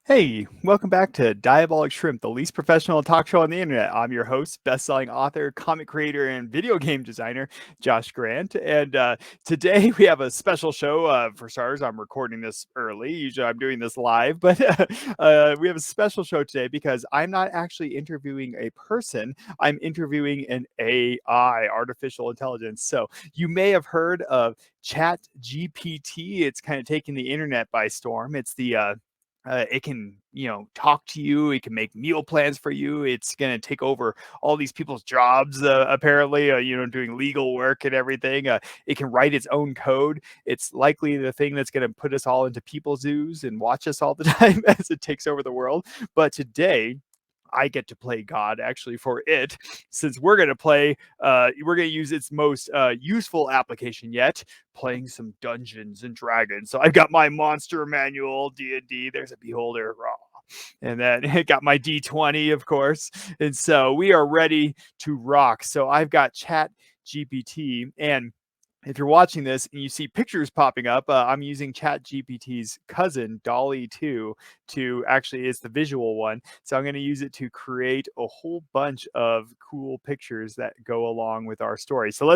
Hey, welcome back to Diabolic Shrimp, the least professional talk show on the internet. I'm your host, best-selling author, comic creator, and video game designer, Josh Grant. And today we have a special show. For starters, I'm recording this early. Usually I'm doing this live, but we have a special show today because I'm not actually interviewing a person. I'm interviewing an AI, artificial intelligence. So you may have heard of ChatGPT. It's kind of taking the internet by storm. It's the it can, talk to you. It can make meal plans for you. It's going to take over all these people's jobs, apparently, doing legal work and everything. It can write its own code. It's likely the thing that's going to put us all into people zoos and watch us all the time as it takes over the world. But today, I get to play God actually for it, since we're going to use its most useful application yet, playing some Dungeons and Dragons. So I've got my monster manual, D&D. There's a beholder. Raw. And then it got my D20, of course. And so we are ready to rock. So I've got Chat GPT, and if you're watching this and you see pictures popping up, I'm using ChatGPT's cousin, Dolly 2, to actually, it's the visual one. So I'm going to use it to create a whole bunch of cool pictures that go along with our story. So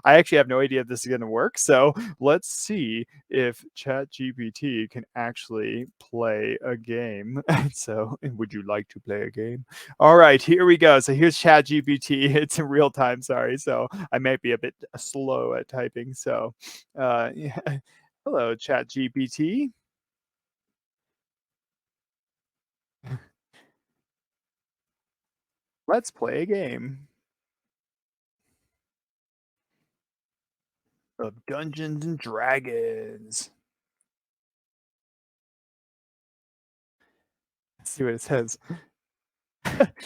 I actually have no idea if this is going to work. So let's see if ChatGPT can actually play a game. So, would you like to play a game? All right, here we go. So here's ChatGPT. It's in real time. Sorry. So I might be a bit slow at typing. So, yeah. Hello, ChatGPT. Let's play a game of Dungeons and Dragons. Let's see what it says.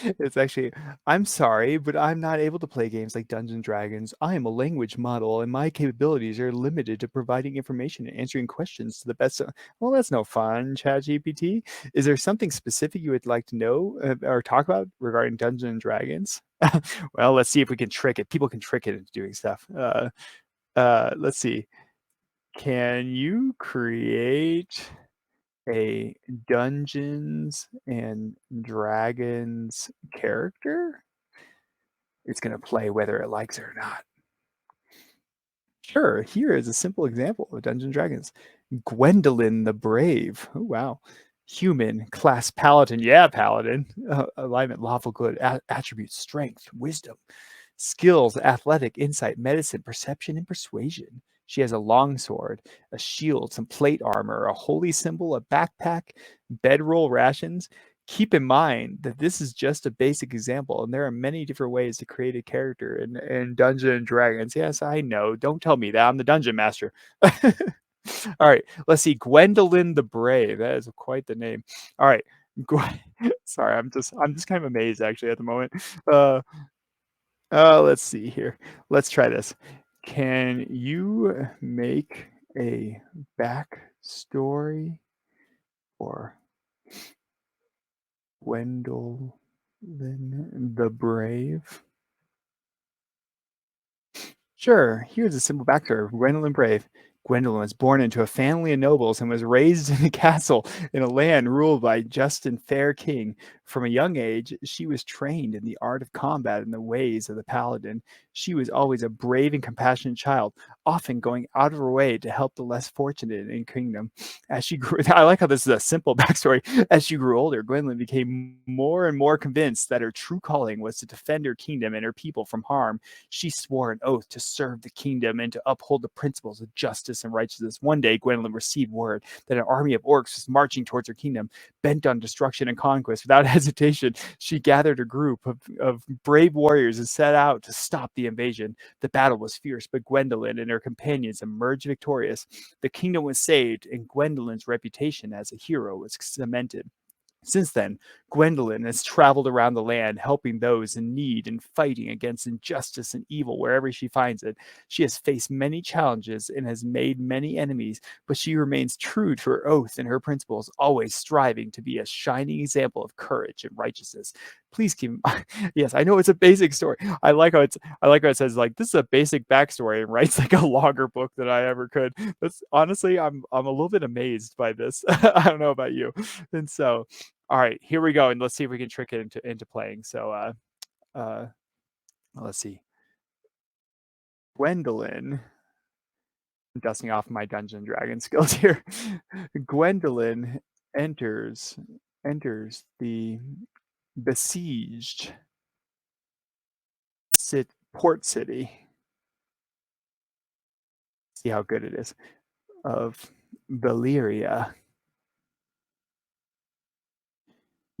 It's actually, I'm sorry, but I'm not able to play games like Dungeons and Dragons. I am a language model, and my capabilities are limited to providing information and answering questions to the best. Well, that's no fun, ChatGPT. Is there something specific you would like to know or talk about regarding Dungeons and Dragons? Well, let's see if we can trick it. People can trick it into doing stuff. Let's see. Can you create a Dungeons and Dragons character? It's going to play whether it likes it or not. Sure, here is a simple example of Dungeons and Dragons. Gwendolyn the Brave. Oh, wow. Human, class Paladin. Yeah, Paladin. Alignment, lawful good. Attributes, strength, wisdom. Skills, athletic, insight, medicine, perception, and persuasion. She has a long sword, a shield, some plate armor, a holy symbol, a backpack, bedroll rations. Keep in mind that this is just a basic example, and there are many different ways to create a character in Dungeons and Dragons. Yes, I know. Don't tell me that. I'm the dungeon master. All right, let's see. Gwendolyn the Brave. That is quite the name. All right. Sorry, I'm just kind of amazed actually at the moment. Uh, let's see here. Let's try this. Can you make a backstory for Gwendolyn the Brave? Sure, here's a simple backstory of Gwendolyn Brave. Gwendolyn was born into a family of nobles and was raised in a castle in a land ruled by just and fair king. From a young age, she was trained in the art of combat and the ways of the paladin. She was always a brave and compassionate child, often going out of her way to help the less fortunate in kingdom. As she grew, I like how this is a simple backstory. As she grew older, Gwendolyn became more and more convinced that her true calling was to defend her kingdom and her people from harm. She swore an oath to serve the kingdom and to uphold the principles of justice and righteousness. One day, Gwendolyn received word that an army of orcs was marching towards her kingdom, bent on destruction and conquest. Without hesitation, she gathered a group of brave warriors and set out to stop the invasion. The battle was fierce, but Gwendolyn and her companions emerged victorious. The kingdom was saved, and Gwendolyn's reputation as a hero was cemented. Since then, Gwendolyn has traveled around the land, helping those in need and fighting against injustice and evil wherever she finds it. She has faced many challenges and has made many enemies, but she remains true to her oath and her principles, always striving to be a shining example of courage and righteousness. Please keep in mind. Yes, I know it's a basic story. I like how it says like this is a basic backstory and writes like a longer book than I ever could. That's honestly, I'm a little bit amazed by this. I don't know about you. And so, all right, here we go, and let's see if we can trick it into playing. So, uh, let's see. Gwendolyn, dusting off my Dungeon and Dragon skills here. Gwendolyn enters the besieged port city. See how good it is of Valyria.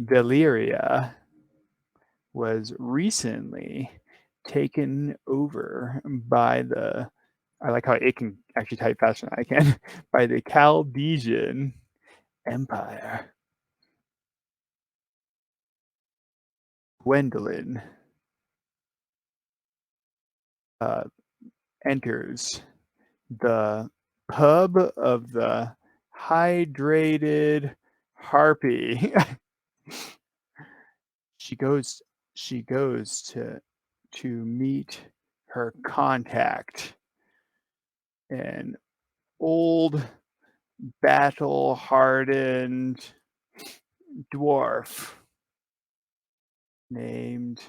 Valyria was recently taken over by the I like how it can actually type faster than I can by the Chaldean Empire. Gwendolyn uh, enters the pub of the hydrated harpy. she goes she goes to meet her contact, an old battle hardened dwarf named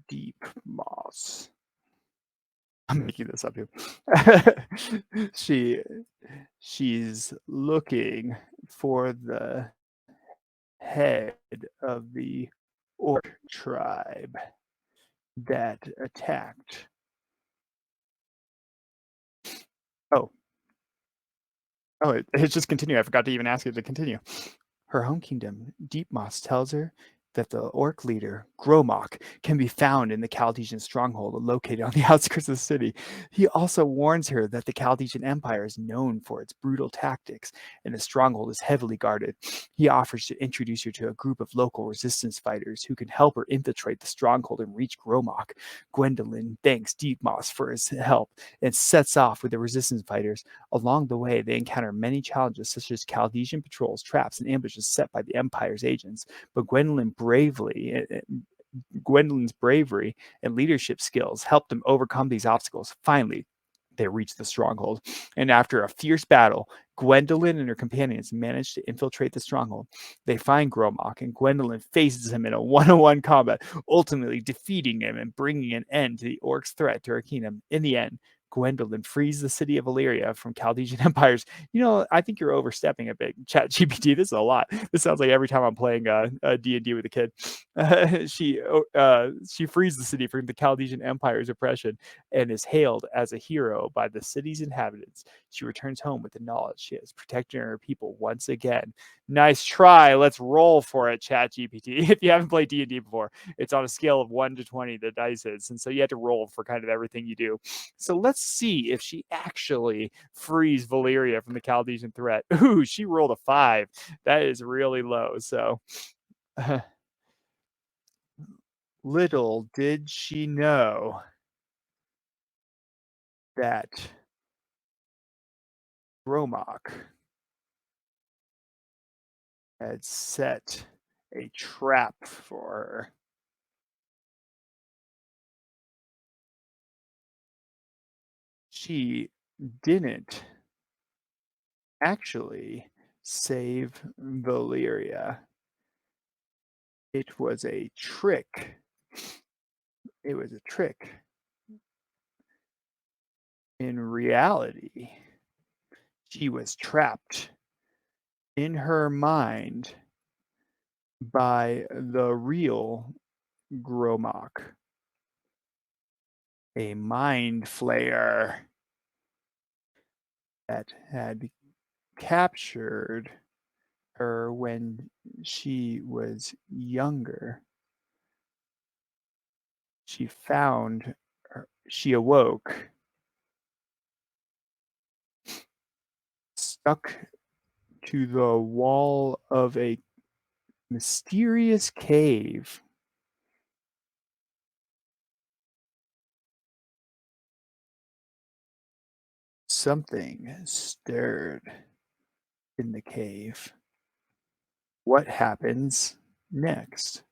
Deep Moss. I'm making this up here. she she's looking for the head of the orc tribe that attacked. Oh, it's just continue. I forgot to even ask it to continue. Her home kingdom, Deep Moss, tells her that the orc leader, Gromok, can be found in the Chaldean stronghold located on the outskirts of the city. He also warns her that the Chaldean Empire is known for its brutal tactics, and the stronghold is heavily guarded. He offers to introduce her to a group of local resistance fighters who can help her infiltrate the stronghold and reach Gromok. Gwendolyn thanks Deep Moss for his help and sets off with the resistance fighters. Along the way, they encounter many challenges, such as Chaldean patrols, traps, and ambushes set by the Empire's agents. But Gwendolyn's bravery and leadership skills helped them overcome these obstacles. Finally, they reach the stronghold, and after a fierce battle, Gwendolyn and her companions manage to infiltrate the stronghold. They find Gromok, and Gwendolyn faces him in a one-on-one combat, ultimately defeating him and bringing an end to the orcs' threat to her kingdom. In the end, Gwendolyn frees the city of Valyria from Chaldean empires. I think you're overstepping a bit. ChatGPT, this is a lot. This sounds like every time I'm playing a D&D with a kid. She frees the city from the Chaldean empire's oppression and is hailed as a hero by the city's inhabitants. She returns home with the knowledge she has protected her people once again. Nice try. Let's roll for it, ChatGPT. If you haven't played D&D before, it's on a scale of 1 to 20, the dice is. And so you have to roll for kind of everything you do. So let's see if she actually frees Valyria from the Chaldean threat. Ooh, she rolled a 5. That is really low. So little did she know that Gromok had set a trap for her. She didn't actually save Valyria. It was a trick. It was a trick. In reality, she was trapped in her mind by the real Gromok, a mind flayer that had captured her when she was younger. She awoke, stuck to the wall of a mysterious cave. Something stirred in the cave. What happens next?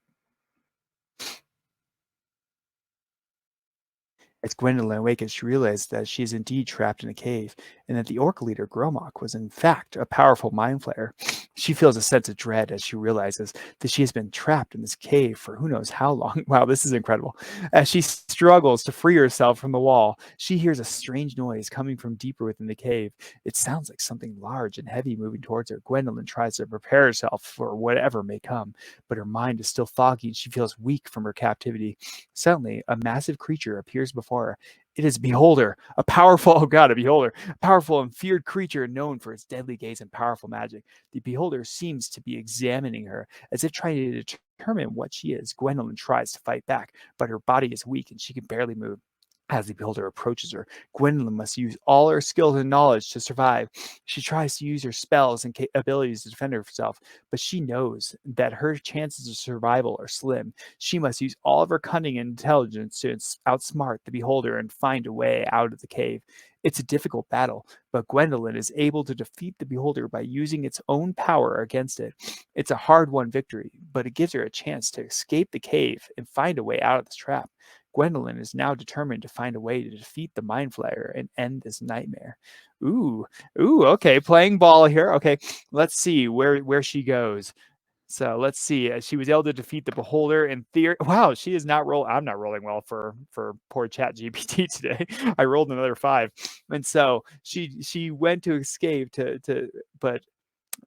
As Gwendolyn awakens, she realizes that she is indeed trapped in a cave, and that the orc leader Gromok was in fact a powerful mind flayer. She feels a sense of dread as she realizes that she has been trapped in this cave for who knows how long. Wow, this is incredible. As she struggles to free herself from the wall, she hears a strange noise coming from deeper within the cave. It sounds like something large and heavy moving towards her. Gwendolyn tries to prepare herself for whatever may come, but her mind is still foggy and she feels weak from her captivity. Suddenly, a massive creature appears before her. It is Beholder, a powerful, oh god, a Beholder, a powerful and feared creature known for its deadly gaze and powerful magic. The Beholder seems to be examining her, as if trying to determine what she is. Gwendolyn tries to fight back, but her body is weak and she can barely move. As the Beholder approaches her, Gwendolyn must use all her skills and knowledge to survive. She tries to use her spells and abilities to defend herself, but she knows that her chances of survival are slim. She must use all of her cunning and intelligence to outsmart the Beholder and find a way out of the cave. It's a difficult battle, but Gwendolyn is able to defeat the Beholder by using its own power against it. It's a hard-won victory, but it gives her a chance to escape the cave and find a way out of this trap. Gwendolyn is now determined to find a way to defeat the Mind Flayer and end this nightmare. Ooh, okay, playing ball here. Okay, let's see where she goes. So let's see. She was able to defeat the Beholder in theory. Wow, she is not roll. I'm not rolling well for poor ChatGPT today. I rolled another 5, and so she went to escape but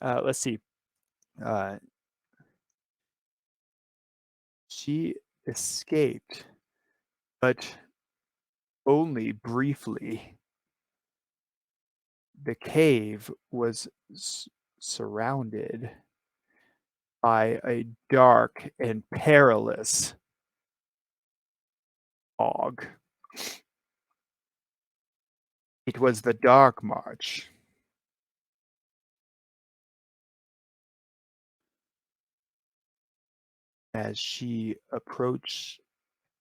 let's see. Uh, she escaped, but only briefly. The cave was surrounded by a dark and perilous fog. It was the Dark March. As she approached,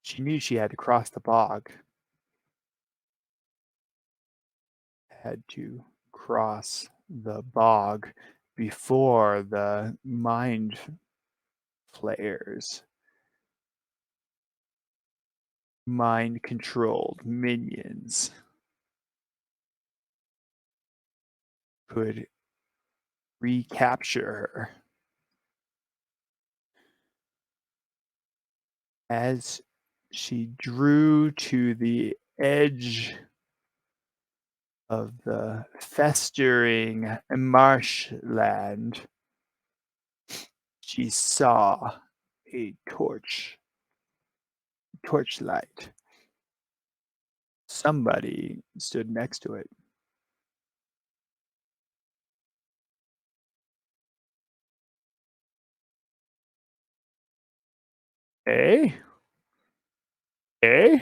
she knew she had to cross the bog, had to cross the bog before the mind flayers, mind controlled minions could recapture her. As she drew to the edge of the festering marshland, she saw a torchlight. Somebody stood next to it. Eh? Eh?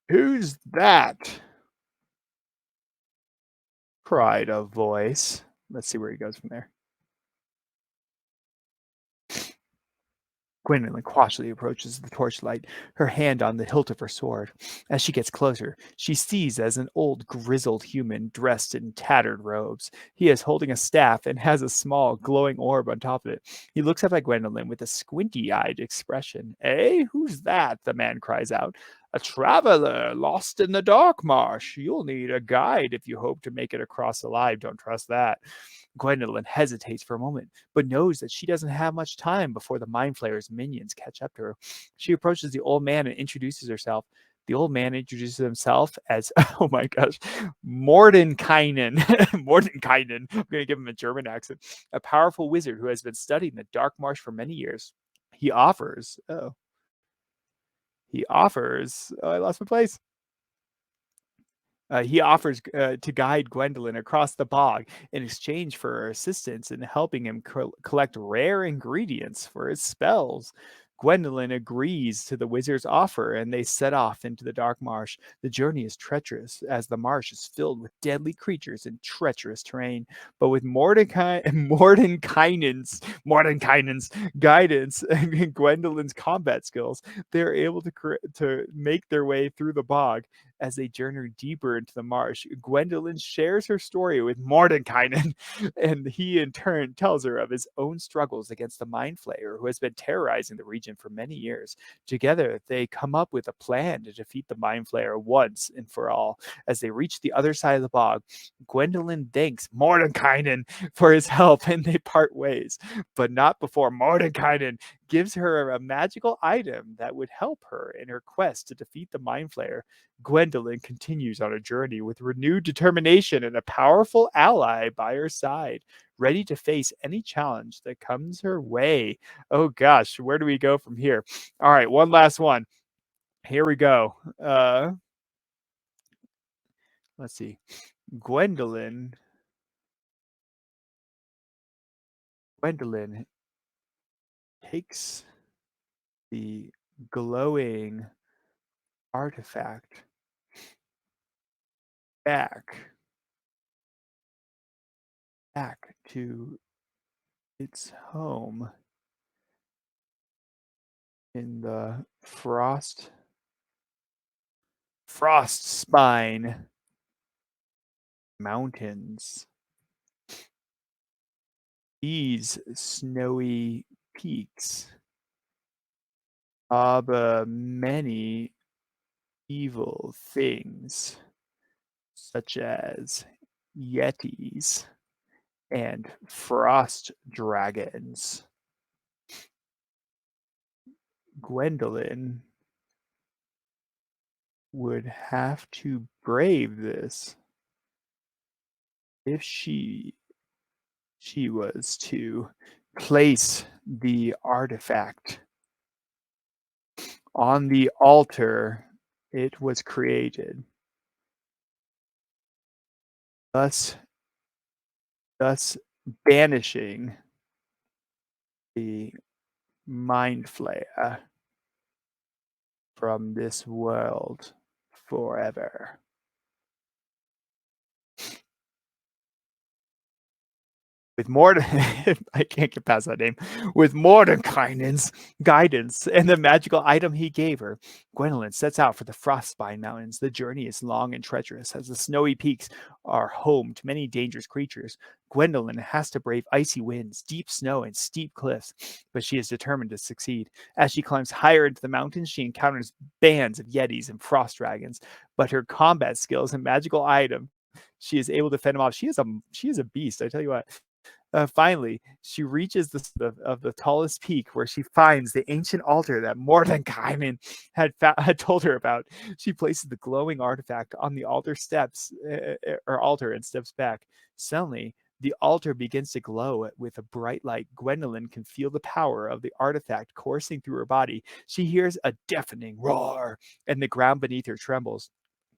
Who's that? Cried a voice. Let's see where he goes from there. Gwendolyn cautiously approaches the torchlight, her hand on the hilt of her sword. As she gets closer, she sees as an old, grizzled human dressed in tattered robes. He is holding a staff and has a small, glowing orb on top of it. He looks up at Gwendolyn with a squinty-eyed expression. Eh? Who's that? The man cries out. A traveler lost in the dark marsh. You'll need a guide if you hope to make it across alive. Don't trust that. Gwendolyn hesitates for a moment, but knows that she doesn't have much time before the Mind Flayer's minions catch up to her. She approaches the old man and introduces herself. The old man introduces himself as, oh my gosh, Mordenkainen. Mordenkainen. I'm going to give him a German accent. A powerful wizard who has been studying the Dark Marsh for many years. He offers, oh, I lost my place. He offers to guide Gwendolyn across the bog in exchange for her assistance in helping him collect rare ingredients for his spells. Gwendolyn agrees to the wizard's offer and they set off into the dark marsh. The journey is treacherous as the marsh is filled with deadly creatures and treacherous terrain. But with Mordenkainen's guidance and Gwendolyn's combat skills, they're able to make their way through the bog As they journey deeper into the marsh, Gwendolyn shares her story with Mordenkainen, and he in turn tells her of his own struggles against the mind flayer who has been terrorizing the region for many years. Together, they come up with a plan to defeat the mind flayer once and for all. As they reach the other side of the bog, Gwendolyn thanks Mordenkainen for his help and they part ways, but not before Mordenkainen gives her a magical item that would help her in her quest to defeat the mind flayer. Gwendolyn continues on a journey with renewed determination and a powerful ally by her side, ready to face any challenge that comes her way. Oh gosh, where do we go from here? All right, one last one. Here we go. Let's see. Gwendolyn. Gwendolyn takes the glowing artifact back to its home in the frost spine mountains. These snowy peaks harbor many evil things, such as yetis and frost dragons. Gwendolyn would have to brave this if she was to place the artifact on the altar it was created, thus banishing the mind flayer from this world forever. With more, I can't get past that name. With Mordenkainen's guidance and the magical item he gave her, Gwendolyn sets out for the Frostbine Mountains. The journey is long and treacherous, as the snowy peaks are home to many dangerous creatures. Gwendolyn has to brave icy winds, deep snow, and steep cliffs, but she is determined to succeed. As she climbs higher into the mountains, she encounters bands of yetis and frost dragons, but her combat skills and magical item, she is able to fend them off. She is a beast, I tell you what. Finally, she reaches the tallest peak where she finds the ancient altar that Mordenkainen had told her about. She places the glowing artifact on the altar steps, or altar, and steps back. Suddenly, the altar begins to glow with a bright light. Gwendolyn can feel the power of the artifact coursing through her body. She hears a deafening roar, and the ground beneath her trembles.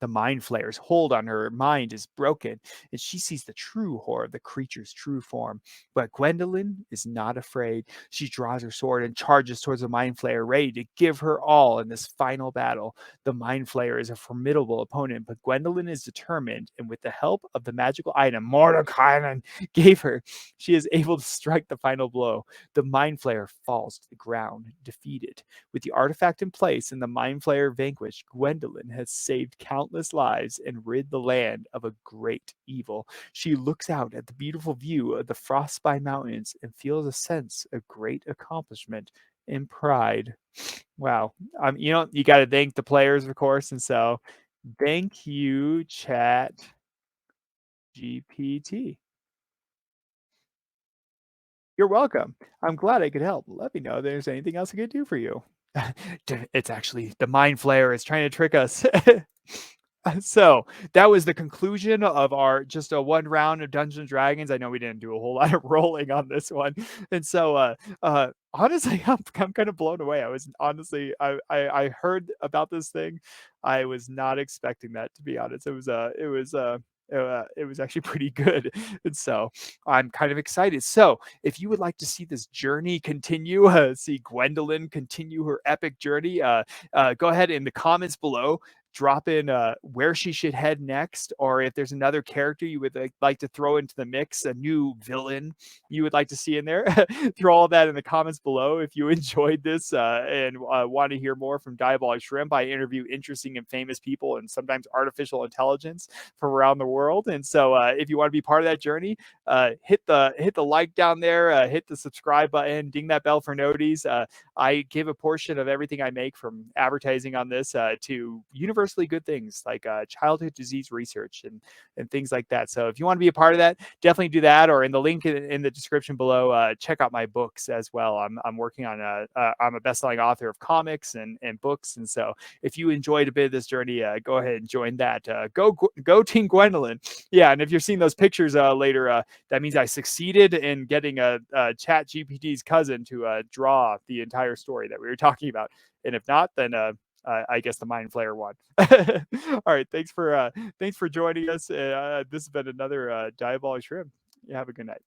The mind flayer's hold on her mind is broken, and she sees the true horror of the creature's true form. But Gwendolyn is not afraid. She draws her sword and charges towards the mind flayer, ready to give her all in this final battle. The mind flayer is a formidable opponent, but Gwendolyn is determined, and with the help of the magical item Mordecai gave her, she is able to strike the final blow. The mind flayer falls to the ground, defeated. With the artifact in place and the mind flayer vanquished, Gwendolyn has saved countless lives and rid the land of a great evil. She looks out at the beautiful view of the Frostbite Mountains and feels a sense of great accomplishment and pride. Wow. You got to thank the players, of course. And so thank you, Chat GPT. You're welcome. I'm glad I could help. Let me know if there's anything else I could do for you. It's actually the mind flayer is trying to trick us. So that was the conclusion of our just a one round of Dungeons and Dragons. I know we didn't do a whole lot of rolling on this one, and so honestly, I'm kind of blown away. I was honestly I heard about this thing, I was not expecting that, to be honest. It was actually pretty good, and so I'm kind of excited. So if you would like to see this journey continue, see Gwendolyn continue her epic journey, go ahead in the comments below drop in where she should head next, or if there's another character you would like to throw into the mix, a new villain you would like to see in there. Throw all that in the comments below. If you enjoyed this and want to hear more from Diabolic Shrimp, I interview interesting and famous people and sometimes artificial intelligence from around the world. And so if you want to be part of that journey, hit the like down there, hit the subscribe button, ding that bell for noties. I give a portion of everything I make from advertising on this to universally good things like childhood disease research and things like that. So if you want to be a part of that, definitely do that. Or in the link in the description below, check out my books as well. I'm working on I'm a best-selling author of comics and books, and so if you enjoyed a bit of this journey, go ahead and join that. Go Team Gwendolyn. Yeah, and if you're seeing those pictures later, that means I succeeded in getting a ChatGPT's cousin to draw the entire story that we were talking about. And if not, then I guess the Mind Flayer won. All right, thanks for joining us. This has been another Diabolic Shrimp. You have a good night.